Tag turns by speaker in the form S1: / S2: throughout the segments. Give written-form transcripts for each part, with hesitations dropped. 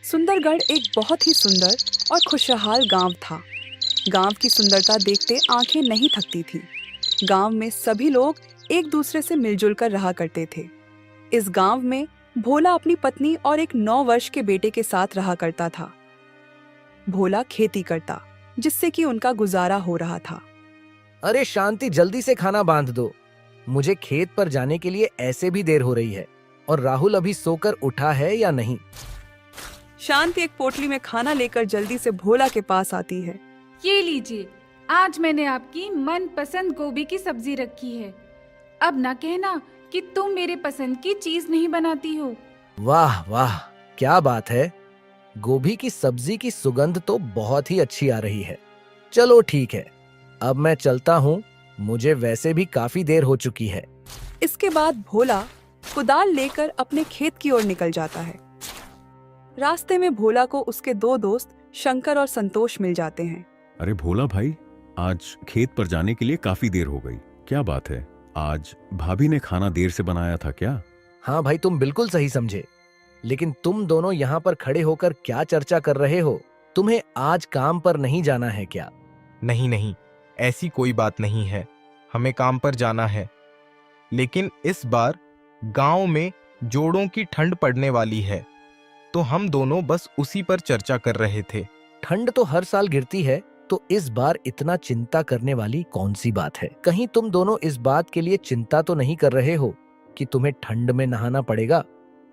S1: सुंदरगढ़ एक बहुत ही सुंदर और खुशहाल गांव था। गांव की सुंदरता देखते आंखें नहीं थकती थी। गांव में सभी लोग एक दूसरे से मिलजुल कर रहा करते थे। इस गांव में भोला अपनी पत्नी और एक 9 वर्ष के बेटे के साथ रहा करता था। भोला खेती करता, जिससे कि उनका गुजारा हो रहा था।
S2: अरे शांति, जल्दी से खाना बांध दो। मुझे खेत पर जाने के लिए ऐसे भी देर हो रही है। और राहुल अभी सोकर उठा है या नहीं?
S1: शांति एक पोटली में खाना लेकर जल्दी से भोला के पास आती है।
S3: ये लीजिए, आज मैंने आपकी मनपसंद गोभी की सब्जी रखी है। अब ना कहना कि तुम मेरे पसंद की चीज नहीं बनाती हो।
S2: वाह वाह, क्या बात है। गोभी की सब्जी की सुगंध तो बहुत ही अच्छी आ रही है। चलो ठीक है, अब मैं चलता हूँ। मुझे वैसे भी काफी देर हो चुकी है।
S1: इसके बाद भोला कुदाल लेकर अपने खेत की ओर निकल जाता है। रास्ते में भोला को उसके 2 दोस्त शंकर और संतोष मिल जाते हैं।
S4: अरे भोला भाई, आज खेत पर जाने के लिए काफी देर हो गई। क्या बात है, आज भाभी ने खाना देर से बनाया था क्या?
S2: हाँ भाई, तुम बिल्कुल सही समझे। लेकिन तुम दोनों यहाँ पर खड़े होकर क्या चर्चा कर रहे हो? तुम्हें आज काम पर नहीं जाना है क्या?
S5: नहीं नहीं, ऐसी कोई बात नहीं है। हमें काम पर जाना है, लेकिन इस बार गांव में जोड़ों की ठंड पड़ने वाली है, तो हम दोनों बस उसी पर चर्चा कर रहे थे।
S2: ठंड तो हर साल गिरती है, तो इस बार इतना चिंता करने वाली कौन सी बात है? कहीं तुम दोनों इस बात के लिए चिंता तो नहीं कर रहे हो कि तुम्हें ठंड में नहाना पड़ेगा?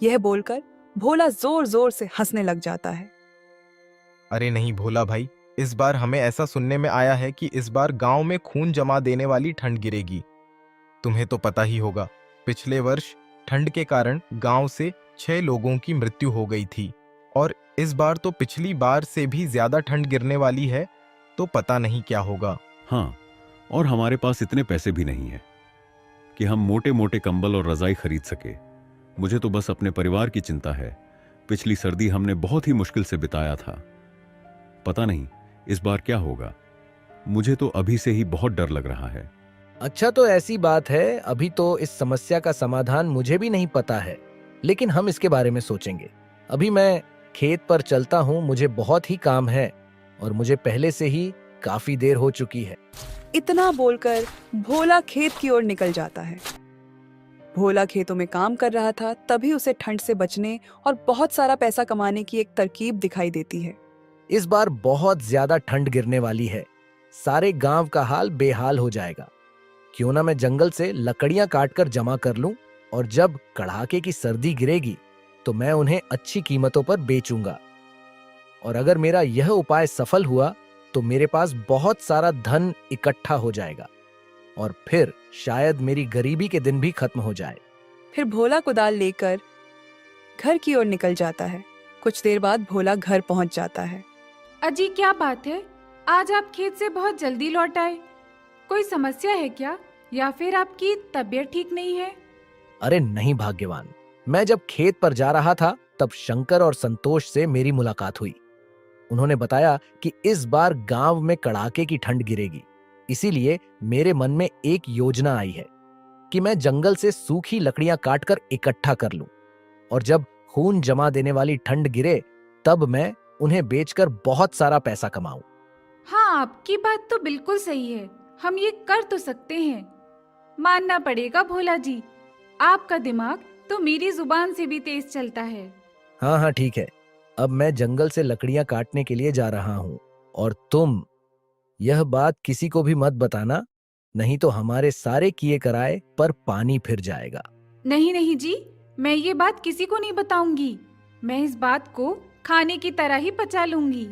S1: यह बोलकर भोला जोर जोर से हंसने लग जाता है।
S5: अरे नहीं भोला भाई, इस बार हमें ऐसा सुनने में आया है कि इस बार गांव में खून जमा देने वाली ठंड गिरेगी। तुम्हें तो पता ही होगा, पिछले वर्ष ठंड के कारण गांव से 6 लोगों की मृत्यु हो गई थी, और इस बार तो पिछली बार से भी ज्यादा ठंड गिरने वाली है, तो पता नहीं क्या होगा।
S4: हाँ, और हमारे पास इतने पैसे भी नहीं है कि हम मोटे मोटे कंबल और रजाई खरीद सके। मुझे तो बस अपने परिवार की चिंता है। पिछली सर्दी हमने बहुत ही मुश्किल से बिताया था। पता नहीं इस बार क्या होगा। मुझे तो अभी से ही बहुत डर लग रहा है।
S2: अच्छा, तो ऐसी बात है। अभी तो इस समस्या का समाधान मुझे भी नहीं पता है, लेकिन हम इसके बारे में सोचेंगे। अभी मैं खेत पर चलता हूँ, मुझे बहुत ही काम है और मुझे पहले से ही काफी देर हो चुकी है।
S1: इतना बोलकर भोला खेत की ओर निकल जाता है। भोला खेतों में काम कर रहा था, तभी उसे ठंड से बचने और बहुत सारा पैसा कमाने की एक तरकीब दिखाई देती है।
S2: इस बार बहुत ज्यादा ठंड गिरने वाली है। सारे गांव का हाल बेहाल हो जाएगा। क्यों ना मैं जंगल से लकड़ियां काटकर जमा कर लूं, और जब कड़ाके की सर्दी गिरेगी तो मैं उन्हें अच्छी कीमतों पर बेचूंगा। और अगर मेरा यह उपाय सफल हुआ तो मेरे पास बहुत सारा धन इकट्ठा हो जाएगा, और फिर शायद मेरी गरीबी के दिन भी खत्म हो जाए।
S1: फिर भोला कुदाल लेकर घर की ओर निकल जाता है। कुछ देर बाद भोला घर पहुंच जाता है।
S3: अजी, क्या बात है, आज आप खेत से बहुत जल्दी लौट आए। कोई समस्या है क्या, या फिर आपकी तबीयत ठीक नहीं है?
S2: अरे नहीं भाग्यवान, मैं जब खेत पर जा रहा था तब शंकर और संतोष से मेरी मुलाकात हुई। उन्होंने बताया कि इस बार गांव में कड़ाके की ठंड गिरेगी। इसीलिए मेरे मन में एक योजना आई है कि मैं जंगल से सूखी लकड़ियां काटकर इकट्ठा कर लूं, और जब खून जमा देने वाली ठंड गिरे तब मैं उन्हें बेचकर बहुत सारा पैसा कमाऊं।
S3: हाँ, आपकी बात तो बिल्कुल सही है। हम ये कर तो सकते हैं। मानना पड़ेगा भोला जी, आपका दिमाग तो मेरी जुबान से भी तेज चलता है।
S2: हाँ हाँ ठीक है, अब मैं जंगल से लकड़ियां काटने के लिए जा रहा हूं, और तुम यह बात किसी को भी मत बताना, नहीं तो हमारे सारे किए कराए पर पानी फिर जाएगा।
S3: नहीं नहीं जी, मैं ये बात किसी को नहीं बताऊंगी। मैं इस बात को खाने की तरह ही पचा लूंगी।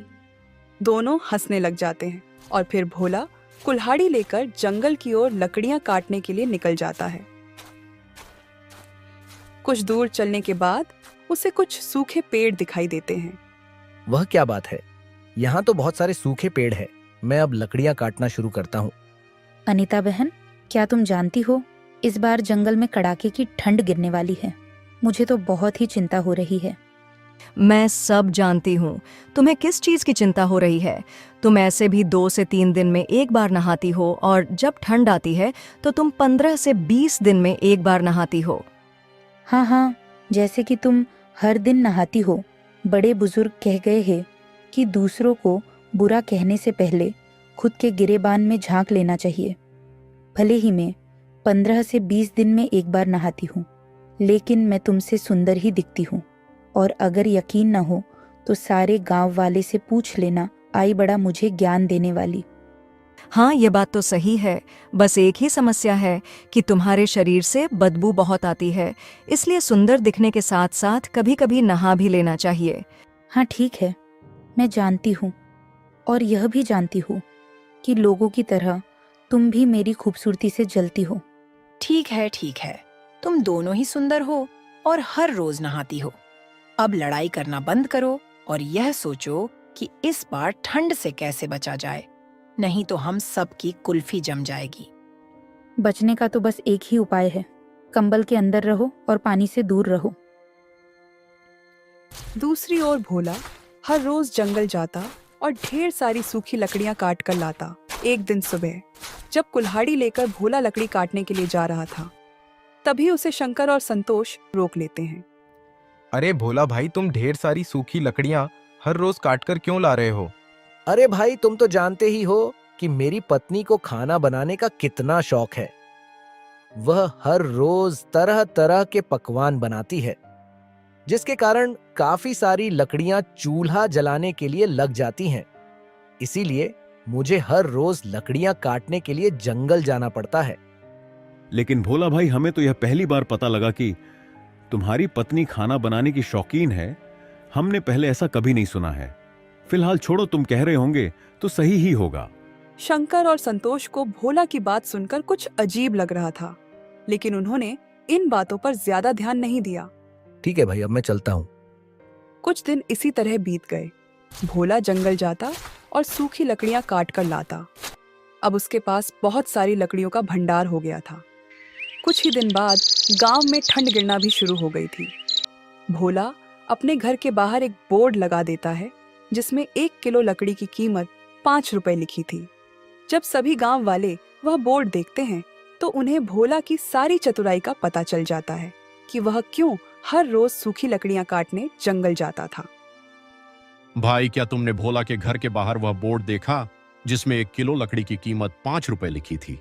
S1: दोनों हंसने लग जाते हैं और फिर भोला कुल्हाड़ी लेकर जंगल की ओर लकड़ियां काटने के लिए निकल जाता है। कुछ दूर चलने के बाद उसे कुछ सूखे पेड़ दिखाई देते हैं।
S2: वह क्या बात है, यहाँ तो बहुत सारे सूखे पेड़ हैं। मैं अब लकड़ियां काटना शुरू करता हूँ।
S6: अनीता बहन, क्या तुम जानती हो, इस बार जंगल में कड़ाके की ठंड गिरने वाली है। मुझे तो बहुत ही चिंता हो रही है।
S7: मैं सब जानती हूँ। तुम्हें किस चीज की चिंता हो रही है? तुम ऐसे भी 2 से 3 दिन में एक बार नहाती हो, और जब ठंड आती है तो तुम 15 से 20 दिन में एक बार नहाती हो।
S6: हाँ हाँ, जैसे कि तुम हर दिन नहाती हो, बड़े बुजुर्ग कह गए हैं कि दूसरों को बुरा कहने से पहले खुद के गिरेबान में झांक लेना चाहिए। भले ही मैं 15 से 20 दिन में एक बार नहाती हूँ, लेकिन मैं तुमसे सुंदर ही दिखती हूँ। और अगर यकीन न हो तो सारे गांव वाले से पूछ लेना, आई बड़ा मुझे ज्ञान देने वाली।
S7: हाँ, ये बात तो सही है। बस एक ही समस्या है कि तुम्हारे शरीर से बदबू बहुत आती है, इसलिए सुंदर दिखने के साथ साथ कभी कभी नहा भी लेना चाहिए।
S6: हाँ ठीक है, मैं जानती हूँ और यह भी जानती हूँ कि लोगों की तरह तुम भी मेरी खूबसूरती से जलती हो।
S8: ठीक है, तुम दोनों ही सुंदर हो और हर रोज नहाती हो। अब लड़ाई करना बंद करो और यह सोचो कि इस बार ठंड से कैसे बचा जाए, नहीं तो हम सबकी कुल्फी जम जाएगी।
S6: बचने का तो बस एक ही उपाय है, कंबल के अंदर रहो और पानी से दूर रहो।
S1: दूसरी ओर भोला हर रोज जंगल जाता और ढेर सारी सूखी लकड़ियां काट कर लाता। एक दिन सुबह जब कुल्हाड़ी लेकर भोला लकड़ी काटने के लिए जा रहा था, तभी उसे शंकर और संतोष रोक लेते हैं।
S5: अरे भोला भाई, तुम ढेर सारी सूखी लकड़ियां हर रोज काटकर क्यों ला रहे हो?
S2: अरे भाई, तुम तो जानते ही हो कि मेरी पत्नी को खाना बनाने का कितना शौक है। वह हर रोज तरह तरह के पकवान बनाती है, जिसके कारण काफी सारी लकड़ियां चूल्हा जलाने के लिए लग जाती हैं। इसीलिए मुझे हर रोज लकड़ियां काटने के लिए जंगल जाना पड़ता है।
S4: लेकिन भोला भाई, हमें तो यह पहली बार पता लगा कि तुम्हारी पत्नी खाना बनाने की शौकीन है। हमने पहले ऐसा कभी नहीं सुना है। फिलहाल छोड़ो, तुम कह रहे होंगे तो सही ही होगा।
S1: शंकर और संतोष को भोला की बात सुनकर कुछ अजीब लग रहा था, लेकिन उन्होंने इन बातों पर ज्यादा ध्यान नहीं दिया।
S2: ठीक है भाई, अब मैं चलता हूँ।
S1: कुछ दिन इसी तरह बीत गए। भोला जंगल जाता और सूखी लकड़ियां काट कर लाता। अब उसके पास बहुत सारी लकड़ियों का भंडार हो गया था। कुछ ही दिन बाद गांव में ठंड गिरना भी शुरू हो गई थी। भोला अपने घर के बाहर एक बोर्ड लगा देता है, जिसमें 1 किलो लकड़ी की कीमत 5 रुपए लिखी थी। जब सभी गांव वाले वह बोर्ड देखते हैं तो उन्हें भोला की सारी चतुराई का पता चल जाता है कि वह क्यों हर रोज सूखी लकड़ियां काटने जंगल जाता था।
S9: भाई, क्या तुमने भोला के घर के बाहर वह बोर्ड देखा जिसमें 1 किलो लकड़ी की कीमत 5 रुपए लिखी थी?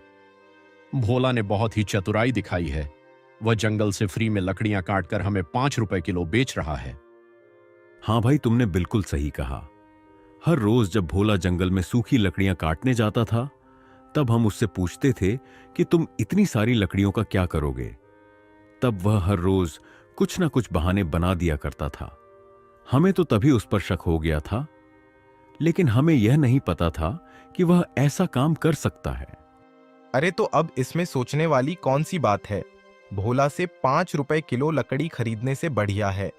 S9: भोला ने बहुत ही चतुराई दिखाई है। वह जंगल से फ्री में लकड़ियां काटकर हमें 5 रुपए किलो बेच रहा है।
S4: हाँ भाई, तुमने बिल्कुल सही कहा। हर रोज जब भोला जंगल में सूखी लकड़ियां काटने जाता था, तब हम उससे पूछते थे कि तुम इतनी सारी लकड़ियों का क्या करोगे। तब वह हर रोज कुछ ना कुछ बहाने बना दिया करता था। हमें तो तभी उस पर शक हो गया था, लेकिन हमें यह नहीं पता था कि वह ऐसा काम कर सकता है।
S5: अरे तो अब इसमें सोचने वाली कौन सी बात है? भोला से 5 रुपए किलो लकड़ी खरीदने से बढ़िया है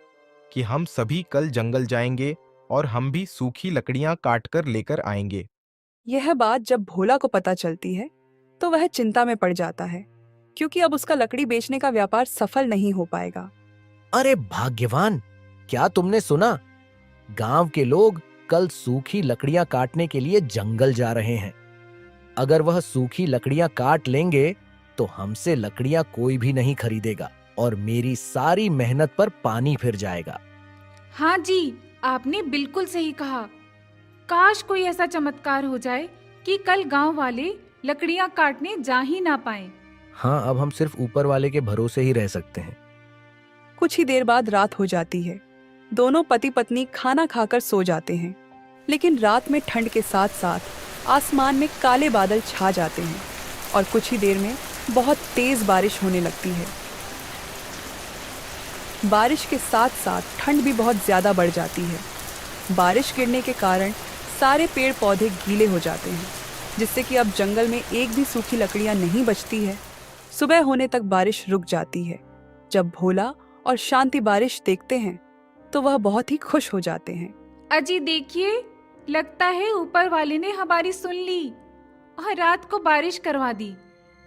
S5: कि हम सभी कल जंगल जाएंगे और हम भी सूखी लकड़ियां काटकर लेकर आएंगे।
S1: यह बात जब भोला को पता चलती है तो वह चिंता में पड़ जाता है, क्योंकि अब उसका लकड़ी बेचने का व्यापार सफल नहीं हो पाएगा।
S2: अरे भाग्यवान, क्या तुमने सुना? गांव के लोग कल सूखी लकड़ियां काटने के लिए जंगल जा रहे हैं। अगर वह सूखी लकड़ियां काट लेंगे तो हमसे लकड़ियां कोई भी नहीं खरीदेगा और मेरी सारी मेहनत पर पानी फिर जाएगा।
S3: हाँ जी, आपने बिल्कुल सही कहा। काश कोई ऐसा चमत्कार हो जाए कि कल गांव वाले लकड़ियां काटने जा ही ना पाएं।
S2: हाँ, अब हम सिर्फ ऊपर वाले के भरोसे ही रह सकते हैं।
S1: कुछ ही देर बाद रात हो जाती है। दोनों पति पत्नी खाना खाकर सो जाते हैं, लेकिन रात में ठंड के साथ साथ आसमान में काले बादल छा जाते हैं और कुछ ही देर में बहुत तेज बारिश होने लगती है। बारिश के साथ साथ ठंड भी बहुत ज्यादा बढ़ जाती है। बारिश गिरने के कारण सारे पेड़ पौधे गीले हो जाते हैं, जिससे कि अब जंगल में एक भी सूखी लकड़ियां नहीं बचती है। सुबह होने तक बारिश रुक जाती है। जब भोला और शांति बारिश देखते हैं तो वह बहुत ही खुश हो जाते हैं।
S3: अजी देखिए, लगता है ऊपर वाले ने हमारी सुन ली और रात को बारिश करवा दी।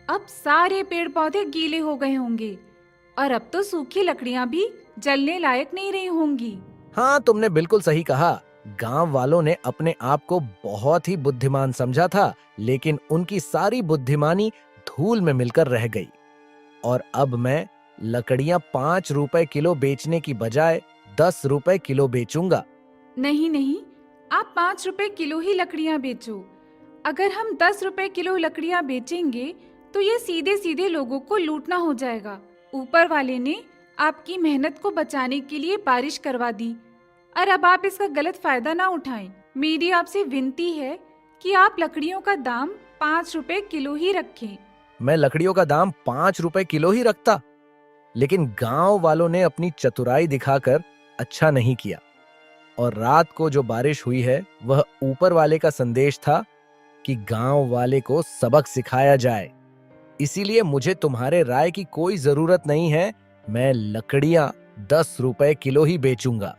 S3: अब सारे पेड़ पौधे गीले हो गए होंगे और अब तो सूखी लकड़ियां भी जलने लायक नहीं रही होंगी।
S2: हाँ, तुमने बिल्कुल सही कहा। गांव वालों ने अपने आप को बहुत ही बुद्धिमान समझा था, लेकिन उनकी सारी बुद्धिमानी धूल में मिलकर रह गई। और अब मैं लकड़ियां 5 रुपए किलो बेचने की बजाय 10 रुपए किलो बेचूंगा।
S3: नहीं नहीं, आप 5 रुपए किलो ही लकड़ियां बेचो। अगर हम 10 रुपए किलो लकड़ियां बेचेंगे तो ये सीधे सीधे लोगों को लूटना हो जाएगा। ऊपर वाले ने आपकी मेहनत को बचाने के लिए बारिश करवा दी और अब आप इसका गलत फायदा ना उठाएं। मेरी आपसे विनती है कि आप लकड़ियों का दाम 5 रुपए किलो ही रखें।
S2: मैं लकड़ियों का दाम 5 रुपए किलो ही रखता, लेकिन गांव वालों ने अपनी चतुराई दिखाकर अच्छा नहीं किया और रात को जो बारिश हुई है वह ऊपर वाले का संदेश था कि गांव वाले को सबक सिखाया जाए। इसीलिए मुझे तुम्हारे राय की कोई जरूरत नहीं है। मैं लकड़ियां 10 रुपए किलो ही बेचूंगा।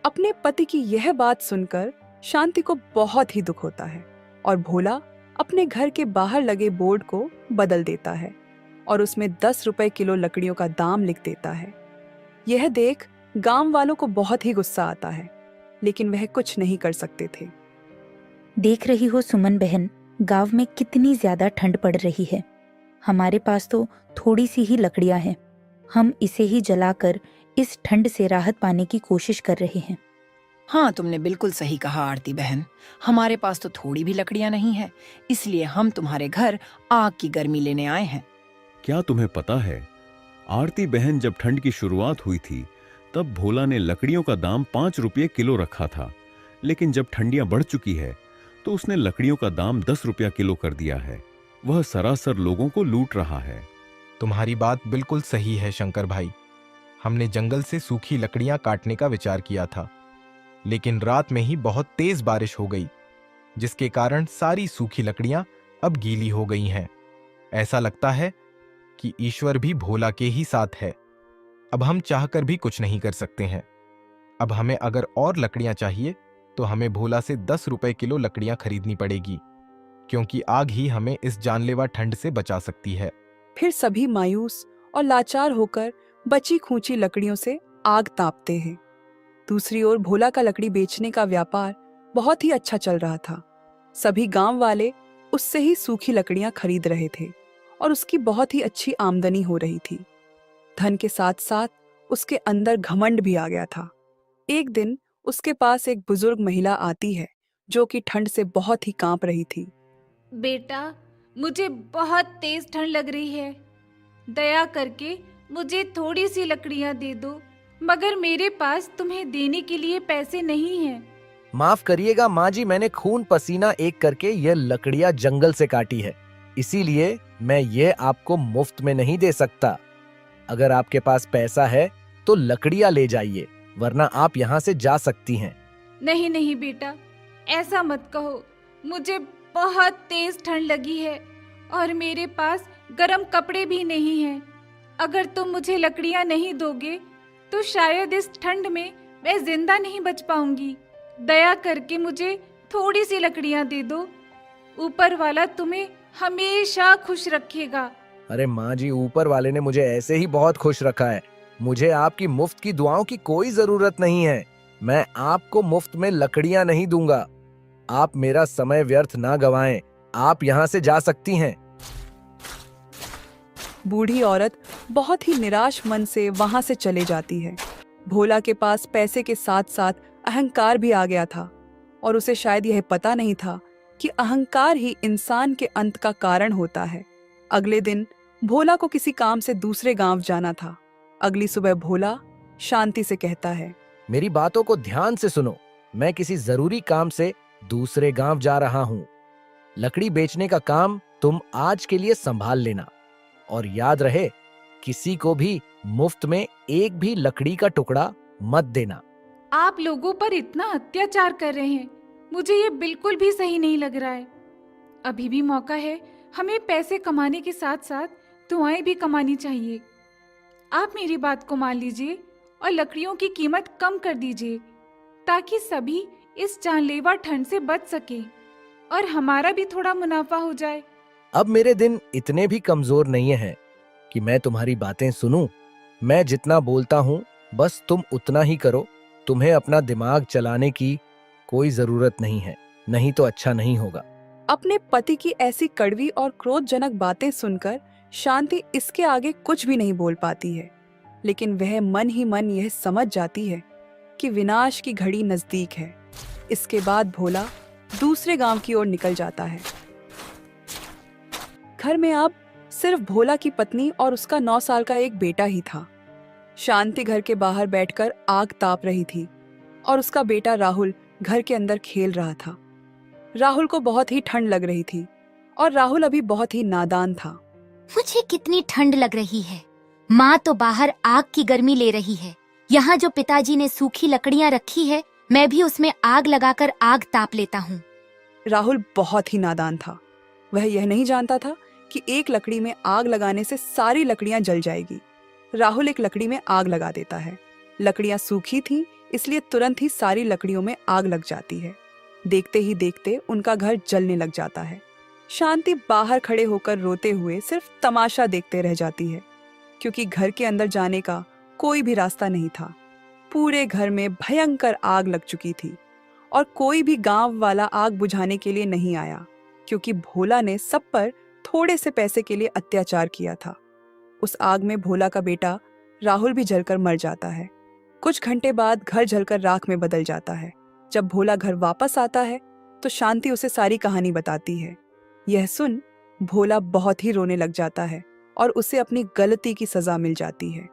S1: अपने पति की यह बात सुनकर शांति को बहुत ही दुख होता है और भोला अपने घर के बाहर लगे बोर्ड को बदल देता है और उसमें 10 रुपए किलो लकड़ियों का दाम लिख देता है। यह देख गांव वालों को बहुत ही गुस्सा आता है, लेकिन वह कुछ नहीं कर सकते थे।
S6: देख रही हो सुमन बहन, गांव में कितनी ज्यादा ठंड पड़ रही है। हमारे पास तो थोड़ी सी ही लकड़ियां हैं। हम इसे ही जलाकर इस ठंड से राहत पाने की कोशिश कर रहे हैं।
S8: हाँ, तुमने बिल्कुल सही कहा आरती बहन। हमारे पास तो थोड़ी भी लकड़ियां नहीं है, इसलिए हम तुम्हारे घर आग की गर्मी लेने आए हैं।
S4: क्या तुम्हें पता है, आरती बहन जब ठंड की शुरुआत हुई थी तब भोला ने लकड़ियों का दाम 5 रुपये किलो रखा था, लेकिन जब ठंडियां बढ़ चुकी है तो उसने लकड़ियों का दाम 10 रुपया किलो कर दिया है। वह सरासर लोगों को लूट रहा है।
S5: तुम्हारी बात बिल्कुल सही है शंकर भाई। हमने जंगल से सूखी लकड़ियां काटने का विचार किया था, लेकिन रात में ही बहुत तेज बारिश हो गई, जिसके कारण सारी सूखी लकड़ियां अब गीली हो गई हैं। ऐसा लगता है कि ईश्वर भी भोला के ही साथ है। अब हम चाहकर भी कुछ नहीं कर सकते हैं। अब हमें अगर और लकड़ियां चाहिए तो हमें भोला से 10 रुपए किलो लकड़ियां खरीदनी पड़ेगी, क्योंकि आग ही हमें इस जानलेवा ठंड से बचा सकती है।
S1: फिर सभी मायूस और लाचार होकर बची खूंची लकड़ियों से आग तापते हैं। दूसरी ओर भोला का लकड़ी बेचने का व्यापार बहुत ही अच्छा चल रहा था। सभी गांव वाले उससे ही सूखी लकड़ियां खरीद रहे थे और उसकी बहुत ही अच्छी आमदनी हो रही थी। धन के साथ साथ उसके अंदर घमंड भी आ गया था। एक दिन उसके पास एक बुजुर्ग महिला आती है जो कि ठंड से बहुत ही कांप रही थी।
S3: बेटा, मुझे बहुत तेज ठंड लग रही है। दया करके मुझे थोड़ी सी लकड़ियां दे दो, मगर मेरे पास तुम्हें देने के लिए पैसे नहीं हैं।
S2: माफ करिएगा माँ जी, मैंने खून पसीना एक करके यह लकड़ियां जंगल से काटी है, इसीलिए मैं ये आपको मुफ्त में नहीं दे सकता। अगर आपके पास पैसा है तो लकड़ियां ले जाइए, वरना आप यहाँ से जा सकती हैं।
S3: नहीं नहीं बेटा, ऐसा मत कहो। मुझे बहुत तेज ठंड लगी है और मेरे पास गर्म कपड़े भी नहीं हैं। अगर तुम मुझे लकड़ियां नहीं दोगे तो शायद इस ठंड में मैं जिंदा नहीं बच पाऊंगी। दया करके मुझे थोड़ी सी लकड़ियां दे दो। ऊपर वाला तुम्हें हमेशा खुश रखेगा।
S2: अरे माँ जी, ऊपर वाले ने मुझे ऐसे ही बहुत खुश रखा है। मुझे आपकी मुफ्त की दुआओं की कोई जरूरत नहीं है। मैं आपको मुफ्त में लकड़ियां नहीं दूंगा। आप मेरा समय व्यर्थ ना गवाएं। आप यहाँ से जा सकती हैं।
S1: बूढ़ी औरत बहुत ही निराश मन से वहां से चले जाती है। भोला के पास पैसे के साथ साथ अहंकार भी आ गया था और उसे शायद यह पता नहीं था कि अहंकार ही इंसान के अंत का कारण होता है। अगले दिन भोला को किसी काम से दूसरे गांव जाना था। अगली सुबह भोला शांति से कहता है,
S2: मेरी बातों को ध्यान से सुनो। मैं किसी जरूरी काम से दूसरे गांव जा रहा हूँ। लकड़ी बेचने का काम तुम आज के लिए संभाल लेना, और याद रहे किसी को भी मुफ्त में एक भी लकड़ी का टुकड़ा मत देना।
S3: आप लोगों पर इतना अत्याचार कर रहे हैं, मुझे ये बिल्कुल भी सही नहीं लग रहा है। अभी भी मौका है, हमें पैसे कमाने के साथ साथ दुआएं भी कमानी चाहिए। आप मेरी बात को मान लीजिए और लकड़ियों की कीमत कम कर दीजिए, ताकि सभी इस जानलेवा ठंड से बच सके और हमारा भी थोड़ा मुनाफा हो जाए।
S2: अब मेरे दिन इतने भी कमजोर नहीं हैं कि मैं तुम्हारी बातें सुनूं। मैं जितना बोलता हूँ बस तुम उतना ही करो। तुम्हें अपना दिमाग चलाने की कोई जरूरत नहीं है, नहीं तो अच्छा नहीं होगा।
S1: अपने पति की ऐसी कड़वी और क्रोधजनक बातें सुनकर शांति इसके आगे कुछ भी नहीं बोल पाती है। लेकिन वह मन ही मन यह समझ जाती है कि विनाश की घड़ी नजदीक है। इसके बाद भोला दूसरे गांव की ओर निकल जाता है। घर में अब सिर्फ भोला की पत्नी और उसका 9 साल का एक बेटा ही था। शांति घर के बाहर बैठकर आग ताप रही थी और उसका बेटा राहुल घर के अंदर खेल रहा था। राहुल को बहुत ही ठंड लग रही थी और राहुल अभी बहुत ही नादान था।
S10: मुझे कितनी ठंड लग रही है। माँ तो बाहर आग की गर्मी ले रही है। यहाँ जो पिताजी ने सूखी लकड़ियाँ रखी है, मैं भी उसमें आग लगाकर आग ताप लेता हूँ।
S1: राहुल बहुत ही नादान था। वह यह नहीं जानता था कि एक लकड़ी में आग लगाने से सारी लकड़ियां जल जाएगी। राहुल एक लकड़ी में आग लगा देता है। लकड़ियां सूखी थीं, इसलिए तुरंत ही सारी लकड़ियों में आग लग जाती है। देखते ही देखते उनका घर जलने लग जाता है। शांति बाहर खड़े होकर रोते हुए सिर्फ तमाशा देखते रह जाती है, क्योंकि घर के अंदर जाने का कोई भी रास्ता नहीं था। पूरे घर में भयंकर आग लग चुकी थी और कोई भी गांव वाला आग बुझाने के लिए नहीं आया, क्योंकि भोला ने सब पर थोड़े से पैसे के लिए अत्याचार किया था। उस आग में भोला का बेटा राहुल भी जलकर मर जाता है। कुछ घंटे बाद घर जलकर राख में बदल जाता है। जब भोला घर वापस आता है तो शांति उसे सारी कहानी बताती है। यह सुन भोला बहुत ही रोने लग जाता है और उसे अपनी गलती की सजा मिल जाती है।